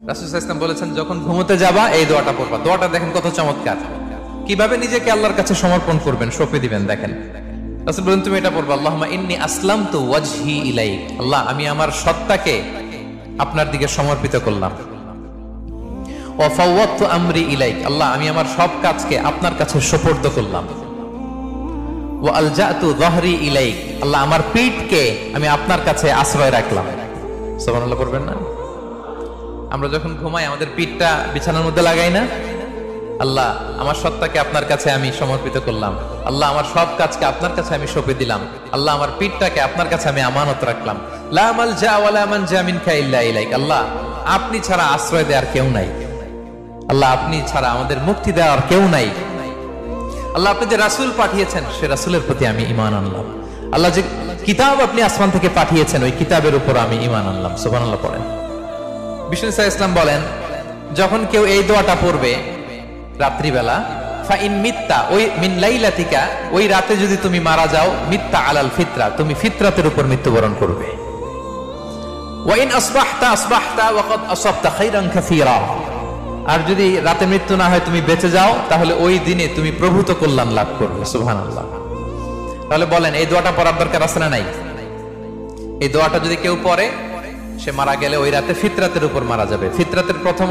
রাসূল সাল্লাল্লাহু আলাইহি ওয়াসাল্লাম বলেছেন, যখন ঘুমোতে যাবা এই দোয়াটা পড়বা। দোয়াটা দেখেন কত চমৎকার, কিভাবে নিজেকে আল্লাহর কাছে সমর্পণ করবেন, সঁপে দিবেন। দেখেন রাসূল বলেন, তুমি এটা পড়বা, আল্লাহুম্মা ইন্নী আসলামতু ওয়াজহি ইলাইক। আল্লাহ, আমি আমার সত্তাকে আপনার দিকে সমর্পিত করলাম। ওয়া ফাওয়াদতু আমরি ইলাইক। আল্লাহ, আমি আমার সব কাজকে আপনার কাছে সুপর্দ করলাম। ওয়া আলজাতু যহরি ইলাইক। আল্লাহ, আমার পিঠকে আমি আপনার কাছে আশ্রয় রাখলাম। সুবহানাল্লাহ পড়বেন না? আমরা যখন ঘুমাই আমাদের পিঠটা বিছানার মধ্যে লাগাই না? আল্লাহ, আমার সত্তাকে আপনার কাছে আমি সমর্পিত করলাম। আল্লাহ, আমার সব কাজকে আপনার কাছে আমি সঁপে দিলাম। আল্লাহ, আমার পিঠটাকে আপনার কাছে আমি আমানত রাখলাম। লা মালজা ওয়ালা মানজা মিনকা ইল্লা ইলাইক। আল্লাহ, আপনি ছাড়া আশ্রয় দেওয়ার কেউ নাই। আল্লাহ, আপনি ছাড়া আমাদের মুক্তি দেওয়ার কেউ নাই। আল্লাহ, আপনি যে রাসূল পাঠিয়েছেন সে রাসূলের প্রতি আমি ঈমান আনলাম। আল্লাহ, যে কিতাব আপনি আসমান থেকে পাঠিয়েছেন ওই কিতাবের উপর আমি ঈমান আনলাম। সুবহানাল্লাহ পড়েন। বিষ্ণু ইসলাম বলেন, যখন কেউ এই দোয়াটা পড়বে রাত্রিবেলা, ফাইন মিত্তা, ওই মিন লাইলাতিকা, ওই রাতে যদি তুমি মারা যাও, মিত্তা আলাল ফিতরা, তুমি ফিতরাতের উপর মৃত্যুবরণ করবে। ওয়াইন আসবাহতা আসবাহতা ওয়া ক্বাদ আসাবতা খাইরান কাসীরা, আর যদি রাতে মৃত্যু না হয় তুমি বেঁচে যাও, তাহলে ওই দিনে তুমি প্রভূত কল্যাণ লাভ করবে। সুবহানাল্লাহ। তাহলে বলেন, এই দোয়াটা পড়ার দরকার আছে না নাই? এই দোয়াটা যদি কেউ পড়ে, সে মারা গেলে ওই রাতে ফিতরাতের উপর মারা যাবে। ফিতরাতের প্রথম